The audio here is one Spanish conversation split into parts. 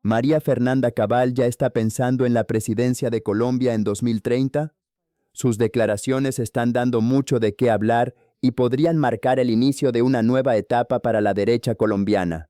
¿María Fernanda Cabal ya está pensando en la presidencia de Colombia en 2030? Sus declaraciones están dando mucho de qué hablar y podrían marcar el inicio de una nueva etapa para la derecha colombiana.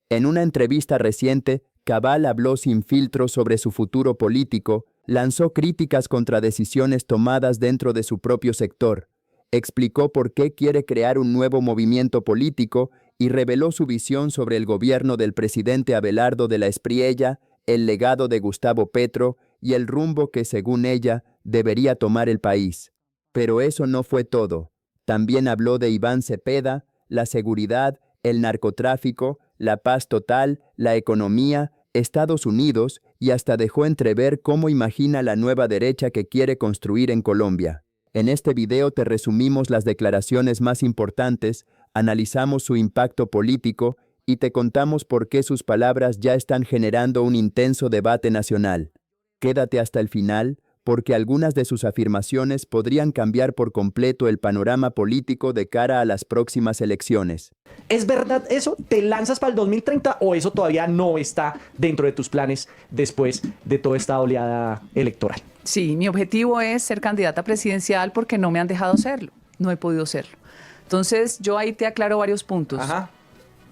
En una entrevista reciente, Cabal habló sin filtro sobre su futuro político, lanzó críticas contra decisiones tomadas dentro de su propio sector, explicó por qué quiere crear un nuevo movimiento político y reveló su visión sobre el gobierno del presidente Abelardo de la Espriella, el legado de Gustavo Petro y el rumbo que, según ella, debería tomar el país. Pero eso no fue todo. También habló de Iván Cepeda, la seguridad, el narcotráfico, la paz total, la economía, Estados Unidos y hasta dejó entrever cómo imagina la nueva derecha que quiere construir en Colombia. En este video te resumimos las declaraciones más importantes, analizamos su impacto político y te contamos por qué sus palabras ya están generando un intenso debate nacional. Quédate hasta el final, porque algunas de sus afirmaciones podrían cambiar por completo el panorama político de cara a las próximas elecciones. ¿Es verdad eso? ¿Te lanzas para el 2030 o eso todavía no está dentro de tus planes después de toda esta oleada electoral? Sí, mi objetivo es ser candidata presidencial porque no me han dejado serlo, no he podido serlo. Entonces, yo ahí te aclaro varios puntos. Ajá.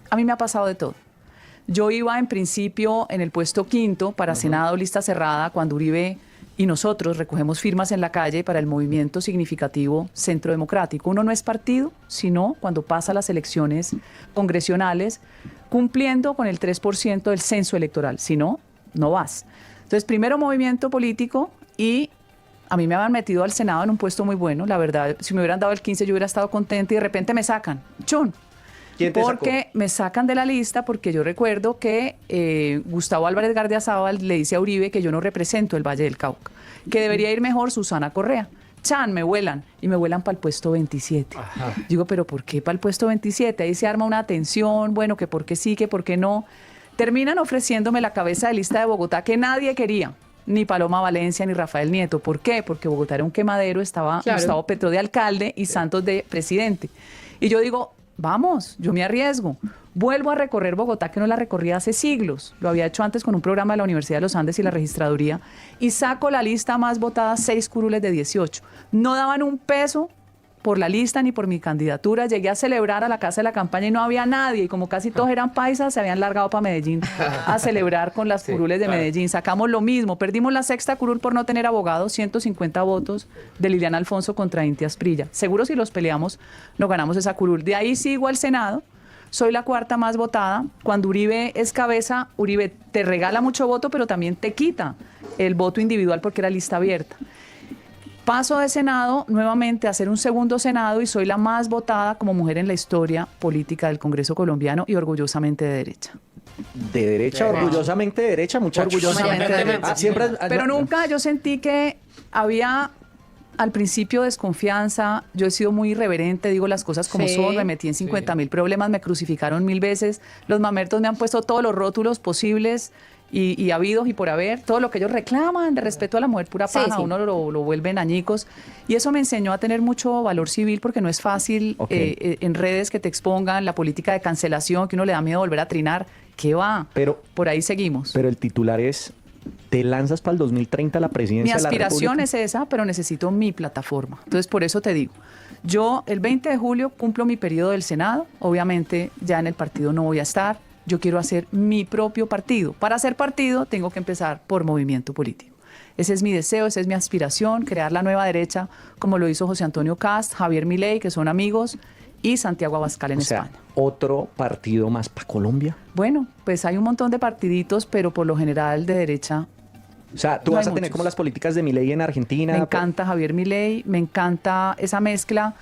A mí me ha pasado de todo. Yo iba en principio en el puesto 5º para Senado, lista cerrada, cuando Uribe y nosotros recogemos firmas en la calle para el movimiento significativo Centro Democrático. Uno no es partido, sino cuando pasa las elecciones congresionales, cumpliendo con el 3% del censo electoral. Si no, no vas. Entonces, primero movimiento político y a mí me habían metido al Senado en un puesto muy bueno. La verdad, si me hubieran dado el 15 yo hubiera estado contenta y de repente me sacan. ¡Chun! ¿Quién te Porque sacó? me sacan de la lista porque yo recuerdo que Gustavo Álvarez Gardiazabal le dice a Uribe que yo no represento el Valle del Cauca, que debería ir mejor Susana Correa. Chan, me vuelan y me vuelan para el puesto 27. Ajá. Digo, ¿pero por qué para el puesto 27? Ahí se arma una tensión, bueno, que por qué sí, que por qué no. Terminan ofreciéndome la cabeza de lista de Bogotá que nadie quería. Ni Paloma Valencia ni Rafael Nieto. ¿Por qué? Porque Bogotá era un quemadero, estaba Gustavo Petro de alcalde y Santos de presidente. Y yo digo, vamos, yo me arriesgo. Vuelvo a recorrer Bogotá, que no la recorría hace siglos. Lo había hecho antes con un programa de la Universidad de los Andes y la registraduría. Y saco la lista más votada, 6 curules de 18. No daban un peso por la lista ni por mi candidatura. Llegué a celebrar a la casa de la campaña y no había nadie. Y como casi todos eran paisas, se habían largado para Medellín a celebrar con las curules de Medellín. Sacamos lo mismo. Perdimos la 6ª curul por no tener abogado, 150 votos de Liliana Alfonso contra Inti Asprilla. Seguro si los peleamos, no ganamos esa curul. De ahí sigo al Senado. Soy la 4ª más votada. Cuando Uribe es cabeza, Uribe te regala mucho voto, pero también te quita el voto individual porque era lista abierta. Paso de Senado nuevamente a hacer un segundo Senado y soy la más votada como mujer en la historia política del Congreso colombiano y orgullosamente de derecha. De derecha, orgullosamente de derecha, muchachos. Orgullosamente de derecha. Ah, siempre, Pero nunca yo sentí que había al principio desconfianza. Yo he sido muy irreverente, digo las cosas como son, me metí en 50.000 problemas, me crucificaron 1000 veces, los mamertos me han puesto todos los rótulos posibles y habidos y por haber, todo lo que ellos reclaman de respeto a la mujer pura paja, uno lo vuelven añicos. Y eso me enseñó a tener mucho valor civil porque no es fácil en redes que te expongan la política de cancelación, que uno le da miedo volver a trinar. ¿Qué va? Pero por ahí seguimos. Pero el titular es, ¿te lanzas para el 2030 a la presidencia de la República? Mi aspiración es esa, pero necesito mi plataforma. Entonces, por eso te digo, yo el 20 de julio cumplo mi periodo del Senado. Obviamente, ya en el partido no voy a estar. Yo quiero hacer mi propio partido. Para hacer partido, tengo que empezar por movimiento político. Ese es mi deseo, esa es mi aspiración, crear la nueva derecha, como lo hizo José Antonio Cast, Javier Milei, que son amigos, y Santiago Abascal en España. ¿Otro partido más para Colombia? Bueno, pues hay un montón de partiditos, pero por lo general de derecha. O sea, tú vas a tener como las políticas de Milei en Argentina. Me encanta Javier Milei, me encanta esa mezcla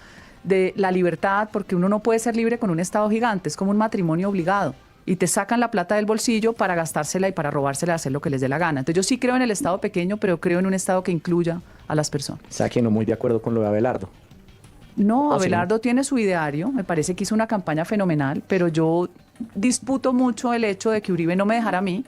de la libertad, porque uno no puede ser libre con un Estado gigante, es como un matrimonio obligado. Y te sacan la plata del bolsillo para gastársela y para robársela y hacer lo que les dé la gana. Entonces yo sí creo en el Estado pequeño, pero creo en un Estado que incluya a las personas. O sea, que no muy de acuerdo con lo de Abelardo. No, Abelardo tiene su ideario, me parece que hizo una campaña fenomenal, pero yo disputo mucho el hecho de que Uribe no me dejara a mí,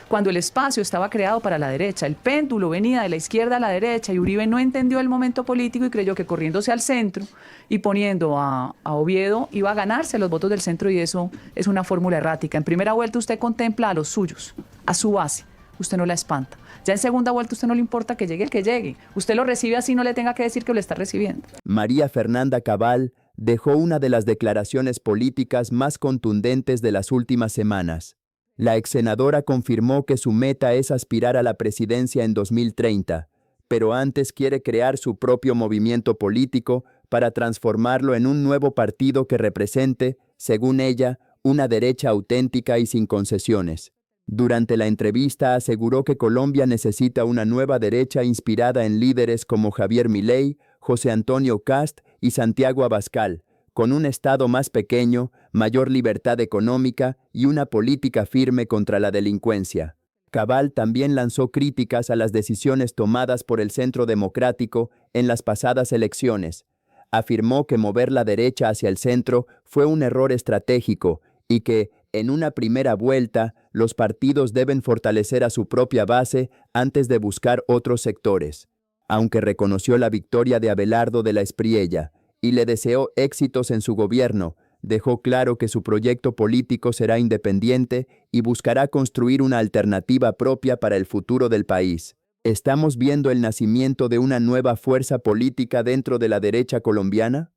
cuando el espacio estaba creado para la derecha. El péndulo venía de la izquierda a la derecha y Uribe no entendió el momento político y creyó que corriéndose al centro y poniendo a Oviedo iba a ganarse los votos del centro, y eso es una fórmula errática. En primera vuelta usted contempla a los suyos, a su base, usted no la espanta. Ya en segunda vuelta a usted no le importa que llegue el que llegue. Usted lo recibe así, no le tenga que decir que lo está recibiendo. María Fernanda Cabal dejó una de las declaraciones políticas más contundentes de las últimas semanas. La exsenadora confirmó que su meta es aspirar a la presidencia en 2030, pero antes quiere crear su propio movimiento político para transformarlo en un nuevo partido que represente, según ella, una derecha auténtica y sin concesiones. Durante la entrevista aseguró que Colombia necesita una nueva derecha inspirada en líderes como Javier Milei, José Antonio Kast y Santiago Abascal, con un Estado más pequeño, mayor libertad económica y una política firme contra la delincuencia. Cabal también lanzó críticas a las decisiones tomadas por el Centro Democrático en las pasadas elecciones. Afirmó que mover la derecha hacia el centro fue un error estratégico y que, en una primera vuelta, los partidos deben fortalecer a su propia base antes de buscar otros sectores. Aunque reconoció la victoria de Abelardo de la Espriella y le deseó éxitos en su gobierno, dejó claro que su proyecto político será independiente y buscará construir una alternativa propia para el futuro del país. ¿Estamos viendo el nacimiento de una nueva fuerza política dentro de la derecha colombiana?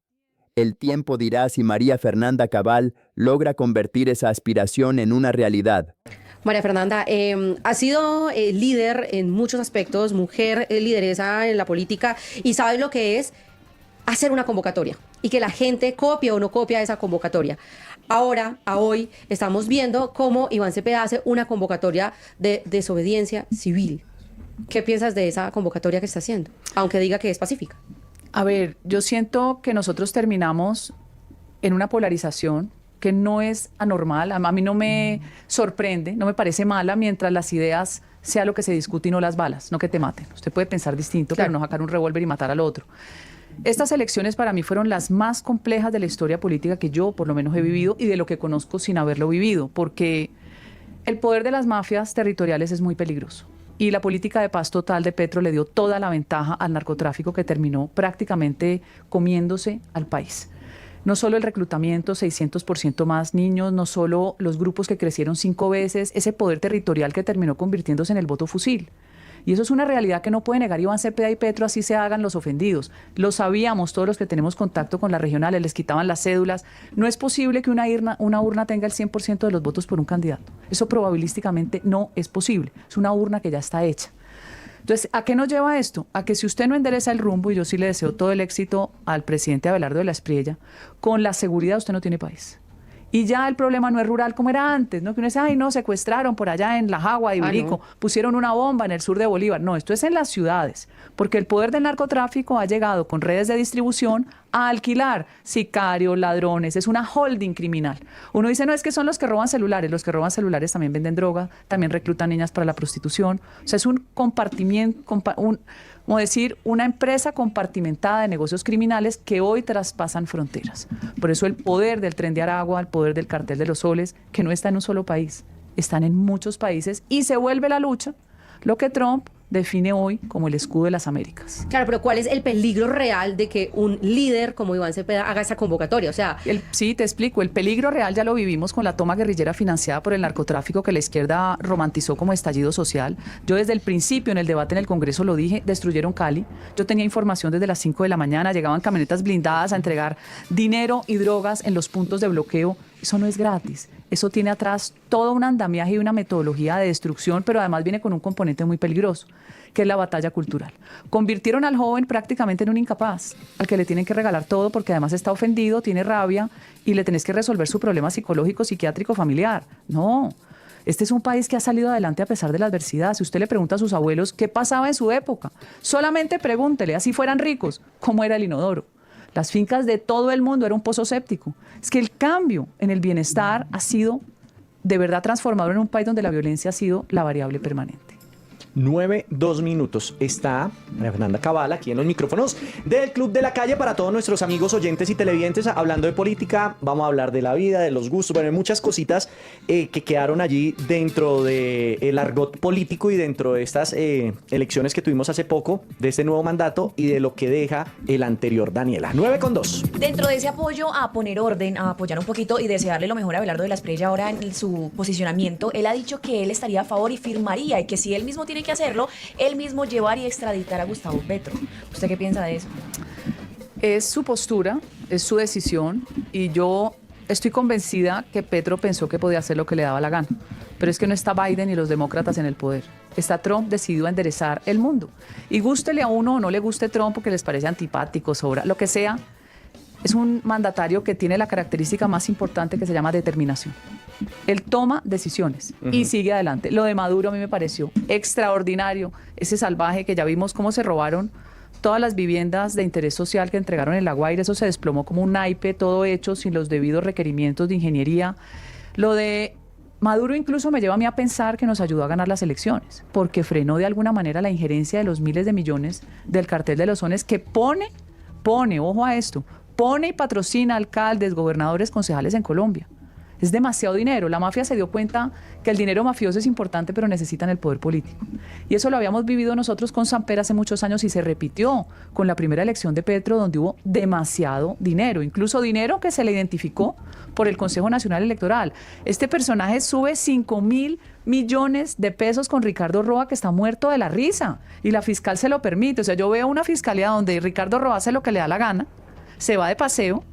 El tiempo dirá si María Fernanda Cabal logra convertir esa aspiración en una realidad. María Fernanda, ha sido líder en muchos aspectos, mujer lideresa en la política y sabe lo que es hacer una convocatoria y que la gente copie o no copia esa convocatoria. Ahora, a hoy, estamos viendo cómo Iván Cepeda hace una convocatoria de desobediencia civil. ¿Qué piensas de esa convocatoria que está haciendo? Aunque diga que es pacífica. A ver, yo siento que nosotros terminamos en una polarización que no es anormal. A mí no me sorprende, no me parece mala mientras las ideas sea lo que se discute y no las balas, no que te maten. Usted puede pensar distinto, claro, pero no sacar un revólver y matar al otro. Estas elecciones para mí fueron las más complejas de la historia política que yo por lo menos he vivido y de lo que conozco sin haberlo vivido, porque el poder de las mafias territoriales es muy peligroso. Y la política de paz total de Petro le dio toda la ventaja al narcotráfico que terminó prácticamente comiéndose al país. No solo el reclutamiento, 600% más niños, no solo los grupos que crecieron 5 veces, ese poder territorial que terminó convirtiéndose en el voto fusil. Y eso es una realidad que no puede negar Iván Cepeda y Petro, así se hagan los ofendidos. Lo sabíamos todos los que tenemos contacto con las regionales, les quitaban las cédulas. No es posible que una urna tenga el 100% de los votos por un candidato. Eso probabilísticamente no es posible. Es una urna que ya está hecha. Entonces, ¿a qué nos lleva esto? A que si usted no endereza el rumbo, y yo sí le deseo todo el éxito al presidente Abelardo de la Espriella, con la seguridad usted no tiene país. Y ya el problema no es rural como era antes, ¿no? Que uno dice, ay, no, secuestraron por allá en La Jagua de Ibirico, pusieron una bomba en el sur de Bolívar. No, esto es en las ciudades, porque el poder del narcotráfico ha llegado con redes de distribución a alquilar sicarios, ladrones, es una holding criminal. Uno dice, no, es que son los que roban celulares también venden droga, también reclutan niñas para la prostitución. O sea, es un compartimiento, como decir, una empresa compartimentada de negocios criminales que hoy traspasan fronteras. Por eso el poder del Tren de Aragua, el poder del Cartel de los Soles, que no está en un solo país, están en muchos países y se vuelve la lucha, lo que Trump define hoy como el escudo de las Américas. Claro, pero ¿cuál es el peligro real de que un líder como Iván Cepeda haga esa convocatoria? O sea, sí, te explico. El peligro real ya lo vivimos con la toma guerrillera financiada por el narcotráfico que la izquierda romantizó como estallido social. Yo desde el principio en el debate en el Congreso lo dije, destruyeron Cali. Yo tenía información desde las 5 de la mañana, llegaban camionetas blindadas a entregar dinero y drogas en los puntos de bloqueo. Eso no es gratis. Eso tiene atrás todo un andamiaje y una metodología de destrucción, pero además viene con un componente muy peligroso, que es la batalla cultural. Convirtieron al joven prácticamente en un incapaz, al que le tienen que regalar todo porque además está ofendido, tiene rabia y le tenés que resolver su problema psicológico, psiquiátrico, familiar. No, este es un país que ha salido adelante a pesar de la adversidad. Si usted le pregunta a sus abuelos qué pasaba en su época, solamente pregúntele, así fueran ricos, cómo era el inodoro. Las fincas de todo el mundo era un pozo séptico. Es que el cambio en el bienestar ha sido de verdad transformador en un país donde la violencia ha sido la variable permanente. 9:02. Está María Fernanda Cabal aquí en los micrófonos del Club de la Calle para todos nuestros amigos oyentes y televidentes. Hablando de política, vamos a hablar de la vida, de los gustos, bueno, hay muchas cositas que quedaron allí dentro del argot político y dentro de estas elecciones que tuvimos hace poco, de este nuevo mandato y de lo que deja el anterior. Daniela, 9:02. Dentro de ese apoyo a poner orden, a apoyar un poquito y desearle lo mejor a Abelardo de la Espriella ahora en su posicionamiento, él ha dicho que él estaría a favor y firmaría, y que si él mismo tiene que hacerlo, él mismo llevar y extraditar a Gustavo Petro. ¿Usted qué piensa de eso? Es su postura, es su decisión, y yo estoy convencida que Petro pensó que podía hacer lo que le daba la gana. Pero es que no está Biden y los demócratas en el poder. Está Trump decidido a enderezar el mundo. Y gústele a uno o no le guste Trump porque les parece antipático, sobra, lo que sea, es un mandatario que tiene la característica más importante que se llama determinación. Él toma decisiones y sigue adelante. Lo de Maduro a mí me pareció extraordinario. Ese salvaje que ya vimos cómo se robaron todas las viviendas de interés social que entregaron en La Guaira. Eso se desplomó como un naipe, todo hecho sin los debidos requerimientos de ingeniería. Lo de Maduro incluso me lleva a mí a pensar que nos ayudó a ganar las elecciones, porque frenó de alguna manera la injerencia de los miles de millones del cartel de los sones que pone, ojo a esto, pone y patrocina alcaldes, gobernadores, concejales en Colombia. Es demasiado dinero. La mafia se dio cuenta que el dinero mafioso es importante, pero necesitan el poder político. Y eso lo habíamos vivido nosotros con Samper hace muchos años y se repitió con la primera elección de Petro, donde hubo demasiado dinero, incluso dinero que se le identificó por el Consejo Nacional Electoral. Este personaje sube 5.000 millones de pesos con Ricardo Roa, que está muerto de la risa, y la fiscal se lo permite. O sea, yo veo una fiscalía donde Ricardo Roa hace lo que le da la gana, se va de paseo,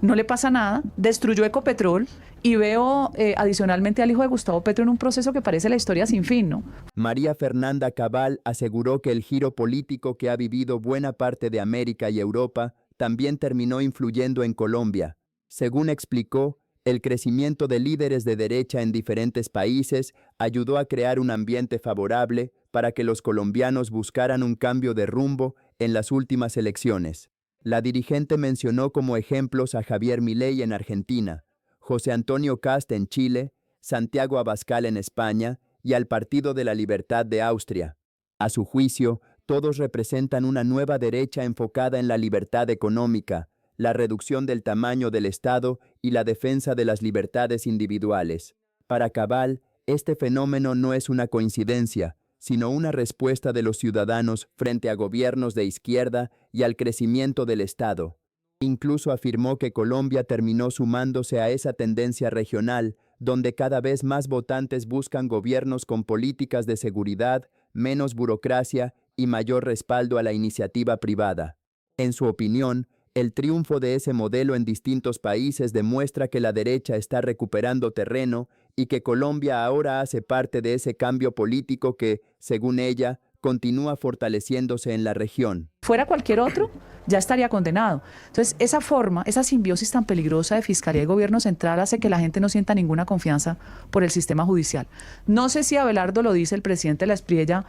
no le pasa nada, destruyó Ecopetrol, y veo adicionalmente al hijo de Gustavo Petro en un proceso que parece la historia sin fin, ¿no? María Fernanda Cabal aseguró que el giro político que ha vivido buena parte de América y Europa también terminó influyendo en Colombia. Según explicó, el crecimiento de líderes de derecha en diferentes países ayudó a crear un ambiente favorable para que los colombianos buscaran un cambio de rumbo en las últimas elecciones. La dirigente mencionó como ejemplos a Javier Milei en Argentina, José Antonio Kast en Chile, Santiago Abascal en España y al Partido de la Libertad de Austria. A su juicio, todos representan una nueva derecha enfocada en la libertad económica, la reducción del tamaño del Estado y la defensa de las libertades individuales. Para Cabal, este fenómeno no es una coincidencia, sino una respuesta de los ciudadanos frente a gobiernos de izquierda y al crecimiento del Estado. Incluso afirmó que Colombia terminó sumándose a esa tendencia regional, donde cada vez más votantes buscan gobiernos con políticas de seguridad, menos burocracia y mayor respaldo a la iniciativa privada. En su opinión, el triunfo de ese modelo en distintos países demuestra que la derecha está recuperando terreno y que Colombia ahora hace parte de ese cambio político que, según ella, continúa fortaleciéndose en la región. Fuera cualquier otro, ya estaría condenado. Entonces, esa forma, esa simbiosis tan peligrosa de Fiscalía y Gobierno Central hace que la gente no sienta ninguna confianza por el sistema judicial. No sé si Abelardo lo dice, el presidente de la Espriella,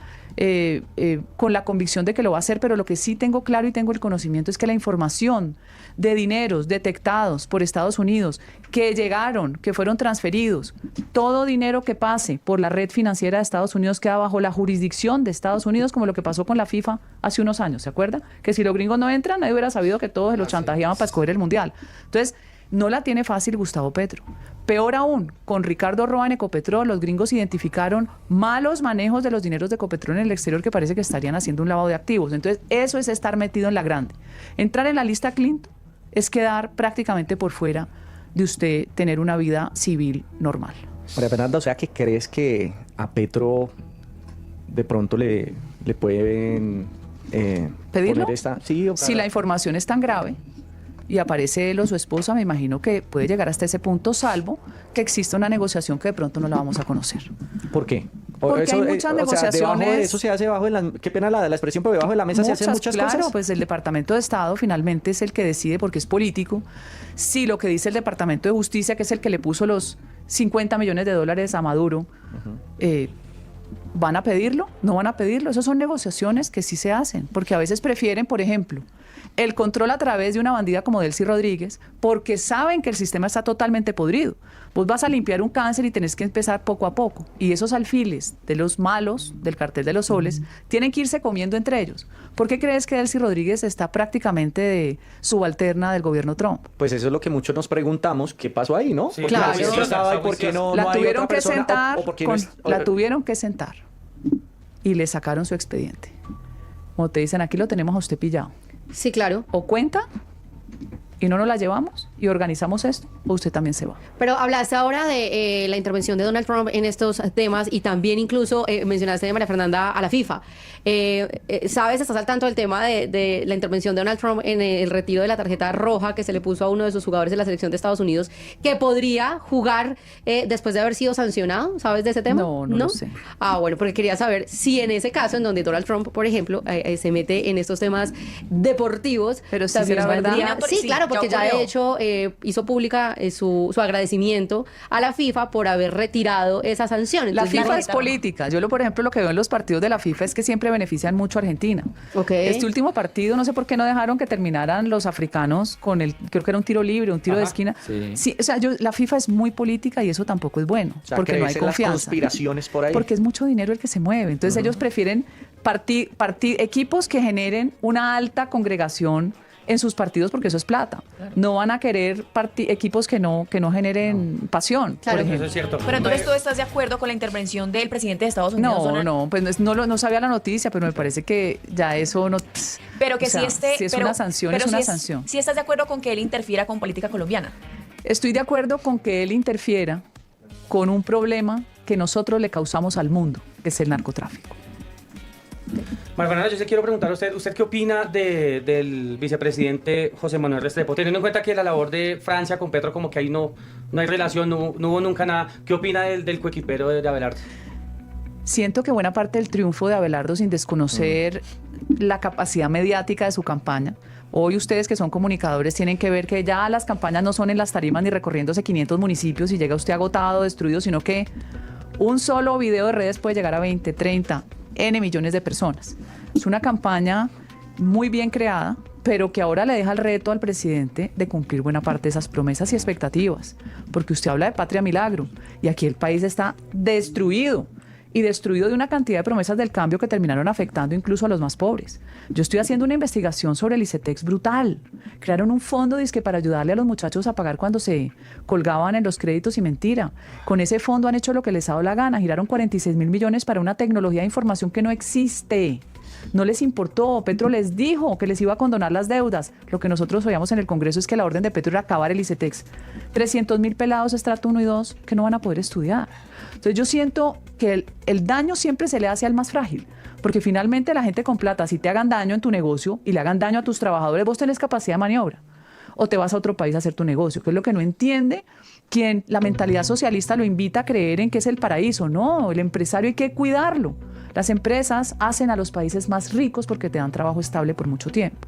con la convicción de que lo va a hacer, pero lo que sí tengo claro y tengo el conocimiento es que la información de dineros detectados por Estados Unidos, que llegaron, que fueron transferidos, todo dinero que pase por la red financiera de Estados Unidos queda bajo la jurisdicción de Estados Unidos, como lo que pasó con la FIFA hace unos años, ¿se acuerda? Que si los gringos no entran, nadie hubiera sabido que todos se lo chantajeaban para escoger el Mundial. Entonces, no la tiene fácil Gustavo Petro. Peor aún, con Ricardo Roa en Ecopetrol, los gringos identificaron malos manejos de los dineros de Ecopetrol en el exterior que parece que estarían haciendo un lavado de activos. Entonces, eso es estar metido en la grande. Entrar en la lista Clinton es quedar prácticamente por fuera de usted tener una vida civil normal. María Fernanda, o sea, ¿que crees que a Petro de pronto le pueden ¿pedirlo? poner esta? Sí, Si la información es tan grave y aparece él o su esposa, me imagino que puede llegar hasta ese punto, salvo que exista una negociación que de pronto no la vamos a conocer. ¿Por qué? Porque hay muchas negociaciones. Debajo de eso se hace qué pena la expresión, pero debajo de la mesa se hacen muchas claro, cosas. pues el Departamento de Estado finalmente es el que decide, porque es político, si lo que dice el Departamento de Justicia, que es el que le puso los 50 millones de dólares a Maduro, ¿van a pedirlo? ¿No van a pedirlo? Esas son negociaciones que sí se hacen, porque a veces prefieren, por ejemplo, el control a través de una bandida como Delcy Rodríguez, porque saben que el sistema está totalmente podrido. Vos vas a limpiar un cáncer y tenés que empezar poco a poco. Y esos alfiles de los malos, del cartel de los soles, tienen que irse comiendo entre ellos. ¿Por qué crees que Delcy Rodríguez está prácticamente de subalterna del gobierno Trump? Pues eso es lo que muchos nos preguntamos, ¿qué pasó ahí, no? Sí, Porque claro. la justicia estaba y por qué no, La no hay tuvieron otra que persona, sentar, o por qué no es- la tuvieron que sentar y le sacaron su expediente. Como te dicen, aquí lo tenemos a usted pillado. Sí, claro. O cuenta y no nos la llevamos y organizamos esto, o usted también se va. Pero hablaste ahora de la intervención de Donald Trump en estos temas y también incluso mencionaste de María Fernanda a la FIFA. ¿Sabes? Estás al tanto del tema de la intervención de Donald Trump en el retiro de la tarjeta roja que se le puso a uno de sus jugadores de la selección de Estados Unidos, que podría jugar después de haber sido sancionado. ¿Sabes de ese tema? No lo sé. Ah, bueno, porque quería saber si en ese caso en donde Donald Trump, por ejemplo, se mete en estos temas deportivos, Pero sí también será verdad. valdría- Sí, Sí, claro, ya porque ya de ocurrió. hecho hizo pública su agradecimiento a la FIFA por haber retirado esa sanción. La Entonces, FIFA es tarjeta roja. política. Yo, por ejemplo, lo que veo en los partidos de la FIFA es que siempre benefician mucho a Argentina. Ok. Este último partido, no sé por qué no dejaron que terminaran los africanos con creo que era un tiro libre, un tiro de esquina. Sí. O sea, la FIFA es muy política y eso tampoco es bueno, O sea, porque no hay ¿crees en las confianza. conspiraciones por ahí? Porque es mucho dinero el que se mueve. Entonces ellos prefieren equipos que generen una alta congregación en sus partidos porque eso es plata. No van a querer equipos que no generen pasión, Claro. por Eso ejemplo. es cierto. Pero entonces tú estás de acuerdo con la intervención del presidente de Estados Unidos, No, Donald? no, pues no sabía la noticia, pero me parece que ya eso no... Pero que o sea, si este... si es pero- una sanción, pero es una si sanción. Si estás de acuerdo con que él interfiera con política colombiana. Estoy de acuerdo con que él interfiera con un problema que nosotros le causamos al mundo, que es el narcotráfico. María Fernanda, yo se quiero preguntar a ¿usted qué opina del vicepresidente José Manuel Restrepo? Teniendo en cuenta que la labor de Francia con Petro como que ahí no hay relación, no hubo nunca nada. ¿Qué opina del coequipero de Abelardo? Siento que buena parte del triunfo de Abelardo, sin desconocer la capacidad mediática de su campaña, hoy ustedes que son comunicadores tienen que ver que ya las campañas no son en las tarimas ni recorriéndose 500 municipios y llega usted agotado, destruido, sino que un solo video de redes puede llegar a 20, 30, N millones de personas. Es una campaña muy bien creada, pero que ahora le deja el reto al presidente de cumplir buena parte de esas promesas y expectativas, porque usted habla de patria milagro y aquí el país está destruido. Y destruido de una cantidad de promesas del cambio que terminaron afectando incluso a los más pobres. Yo estoy haciendo una investigación sobre el ICETEX brutal. Crearon un fondo dizque para ayudarle a los muchachos a pagar cuando se colgaban en los créditos y mentira. Con ese fondo han hecho lo que les ha dado la gana. Giraron 46.000 millones para una tecnología de información que no existe. No les importó. Petro les dijo que les iba a condonar las deudas. Lo que nosotros oíamos en el Congreso es que la orden de Petro era acabar el ICETEX. 300.000 pelados estrato 1 y 2 que no van a poder estudiar. Entonces yo siento que el daño siempre se le hace al más frágil, porque finalmente la gente con plata, si te hagan daño en tu negocio y le hagan daño a tus trabajadores, vos tenés capacidad de maniobra. O te vas a otro país a hacer tu negocio, que es lo que no entiende quien la mentalidad socialista lo invita a creer en que es el paraíso. No, el empresario hay que cuidarlo. Las empresas hacen a los países más ricos porque te dan trabajo estable por mucho tiempo.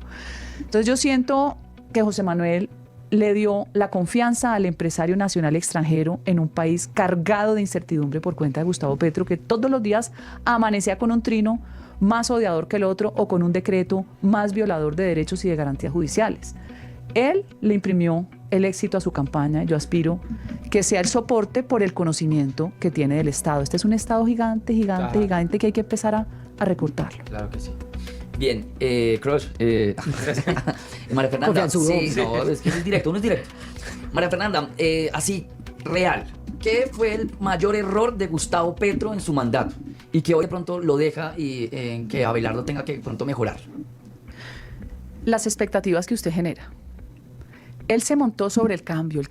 Entonces yo siento que José Manuel le dio la confianza al empresario nacional extranjero en un país cargado de incertidumbre por cuenta de Gustavo Petro, que todos los días amanecía con un trino más odiador que el otro o con un decreto más violador de derechos y de garantías judiciales. Él le imprimió el éxito a su campaña. Yo aspiro que sea el soporte por el conocimiento que tiene del Estado. Este es un Estado gigante, gigante, Claro. gigante que hay que empezar a recortarlo. Claro que sí. Bien, Crush. María Fernanda. Confianzudo. Sí, no, es que uno es directo. María Fernanda, así, real. ¿Qué fue el mayor error de Gustavo Petro en su mandato? Y que hoy de pronto lo deja y en que Abelardo tenga que de pronto mejorar. Las expectativas que usted genera. Él se montó sobre el cambio.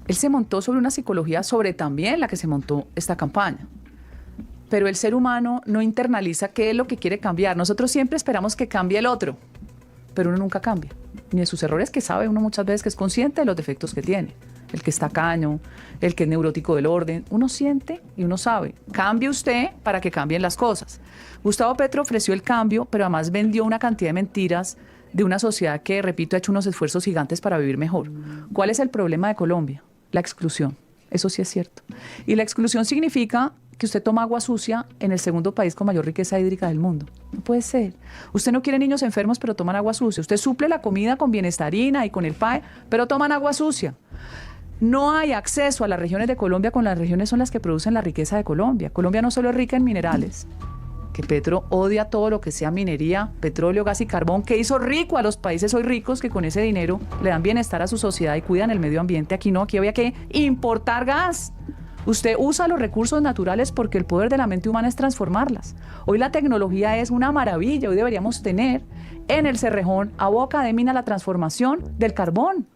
Él se montó sobre una psicología sobre también la que se montó esta campaña. Pero el ser humano no internaliza qué es lo que quiere cambiar. Nosotros siempre esperamos que cambie el otro, pero uno nunca cambia. Ni de sus errores, que sabe uno muchas veces que es consciente de los defectos que tiene. El que es tacaño, el que es neurótico del orden. Uno siente y uno sabe. Cambie usted para que cambien las cosas. Gustavo Petro ofreció el cambio, pero además vendió una cantidad de mentiras de una sociedad que, repito, ha hecho unos esfuerzos gigantes para vivir mejor. ¿Cuál es el problema de Colombia? La exclusión. Eso sí es cierto. Y la exclusión significa que usted toma agua sucia en el segundo país con mayor riqueza hídrica del mundo. No puede ser. Usted no quiere niños enfermos, pero toman agua sucia. Usted suple la comida con Bienestarina y con el PAE, pero toman agua sucia. No hay acceso a las regiones de Colombia, con las regiones son las que producen la riqueza de Colombia. Colombia no solo es rica en minerales, que Petro odia todo lo que sea minería, petróleo, gas y carbón, que hizo rico a los países hoy ricos que con ese dinero le dan bienestar a su sociedad y cuidan el medio ambiente. Aquí no, aquí había que importar gas. Usted usa los recursos naturales porque el poder de la mente humana es transformarlas. Hoy la tecnología es una maravilla, hoy deberíamos tener en el Cerrejón, a boca de mina, la transformación del carbón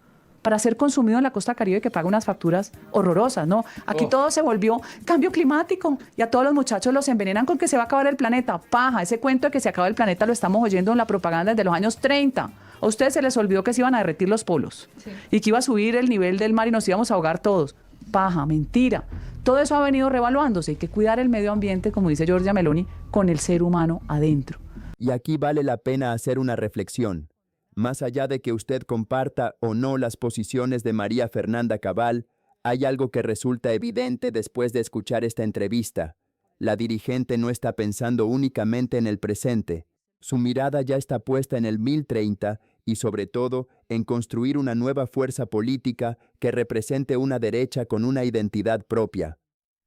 para ser consumido en la costa caribe, que paga unas facturas horrorosas, ¿no? Aquí todo se volvió cambio climático y a todos los muchachos los envenenan con que se va a acabar el planeta. Paja, ese cuento de que se acaba el planeta lo estamos oyendo en la propaganda desde los años 30. A ustedes se les olvidó que se iban a derretir los polos y que iba a subir el nivel del mar y nos íbamos a ahogar todos. Paja, mentira. Todo eso ha venido revaluándose. Hay que cuidar el medio ambiente, como dice Giorgia Meloni, con el ser humano adentro. Y aquí vale la pena hacer una reflexión. Más allá de que usted comparta o no las posiciones de María Fernanda Cabal, hay algo que resulta evidente después de escuchar esta entrevista. La dirigente no está pensando únicamente en el presente. Su mirada ya está puesta en el 2030 y sobre todo en construir una nueva fuerza política que represente una derecha con una identidad propia.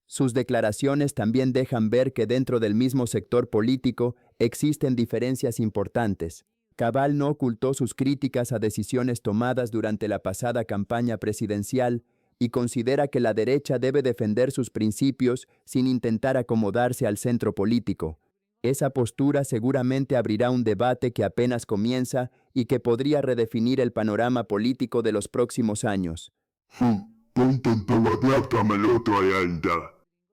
Sus declaraciones también dejan ver que dentro del mismo sector político existen diferencias importantes. Cabal no ocultó sus críticas a decisiones tomadas durante la pasada campaña presidencial y considera que la derecha debe defender sus principios sin intentar acomodarse al centro político. Esa postura seguramente abrirá un debate que apenas comienza y que podría redefinir el panorama político de los próximos años.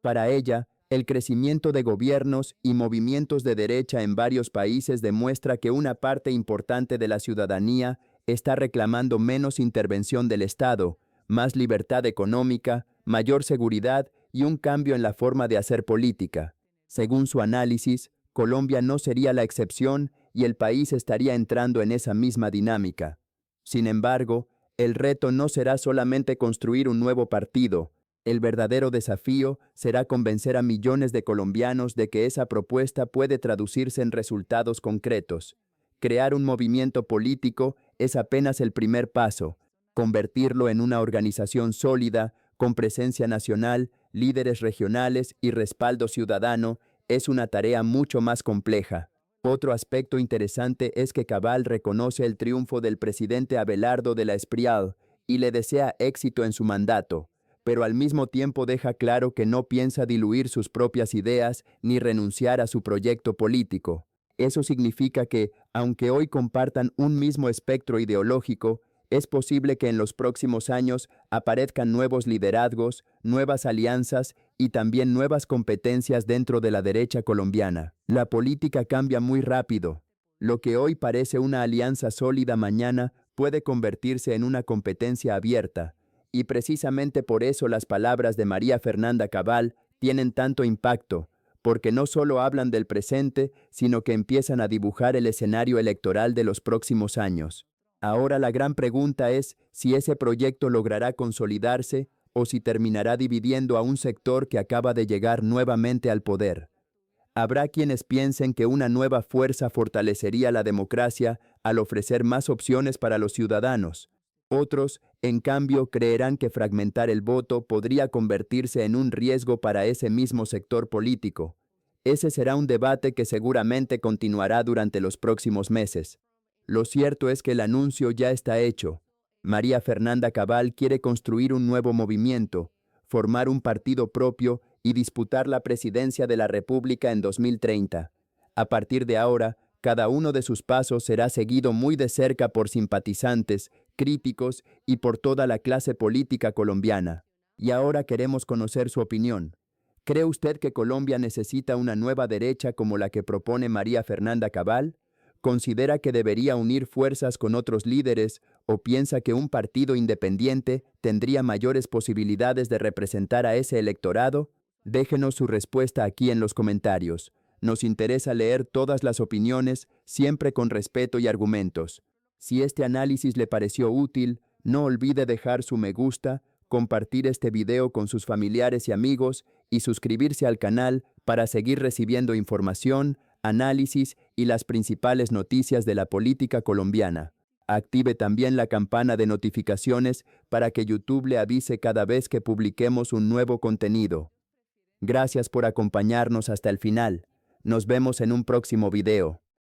Para ella, el crecimiento de gobiernos y movimientos de derecha en varios países demuestra que una parte importante de la ciudadanía está reclamando menos intervención del Estado, más libertad económica, mayor seguridad y un cambio en la forma de hacer política. Según su análisis, Colombia no sería la excepción y el país estaría entrando en esa misma dinámica. Sin embargo, el reto no será solamente construir un nuevo partido. El verdadero desafío será convencer a millones de colombianos de que esa propuesta puede traducirse en resultados concretos. Crear un movimiento político es apenas el primer paso. Convertirlo en una organización sólida, con presencia nacional, líderes regionales y respaldo ciudadano, es una tarea mucho más compleja. Otro aspecto interesante es que Cabal reconoce el triunfo del presidente Abelardo de la Espriell y le desea éxito en su mandato, pero al mismo tiempo deja claro que no piensa diluir sus propias ideas ni renunciar a su proyecto político. Eso significa que, aunque hoy compartan un mismo espectro ideológico, es posible que en los próximos años aparezcan nuevos liderazgos, nuevas alianzas y también nuevas competencias dentro de la derecha colombiana. La política cambia muy rápido. Lo que hoy parece una alianza sólida mañana puede convertirse en una competencia abierta. Y precisamente por eso las palabras de María Fernanda Cabal tienen tanto impacto, porque no solo hablan del presente, sino que empiezan a dibujar el escenario electoral de los próximos años. Ahora la gran pregunta es si ese proyecto logrará consolidarse o si terminará dividiendo a un sector que acaba de llegar nuevamente al poder. Habrá quienes piensen que una nueva fuerza fortalecería la democracia al ofrecer más opciones para los ciudadanos. Otros, en cambio, creerán que fragmentar el voto podría convertirse en un riesgo para ese mismo sector político. Ese será un debate que seguramente continuará durante los próximos meses. Lo cierto es que el anuncio ya está hecho. María Fernanda Cabal quiere construir un nuevo movimiento, formar un partido propio y disputar la presidencia de la República en 2030. A partir de ahora, cada uno de sus pasos será seguido muy de cerca por simpatizantes, críticos y por toda la clase política colombiana. Y ahora queremos conocer su opinión. ¿Cree usted que Colombia necesita una nueva derecha como la que propone María Fernanda Cabal? ¿Considera que debería unir fuerzas con otros líderes o piensa que un partido independiente tendría mayores posibilidades de representar a ese electorado? Déjenos su respuesta aquí en los comentarios. Nos interesa leer todas las opiniones, siempre con respeto y argumentos. Si este análisis le pareció útil, no olvide dejar su me gusta, compartir este video con sus familiares y amigos y suscribirse al canal para seguir recibiendo información, análisis y las principales noticias de la política colombiana. Active también la campana de notificaciones para que YouTube le avise cada vez que publiquemos un nuevo contenido. Gracias por acompañarnos hasta el final. Nos vemos en un próximo video.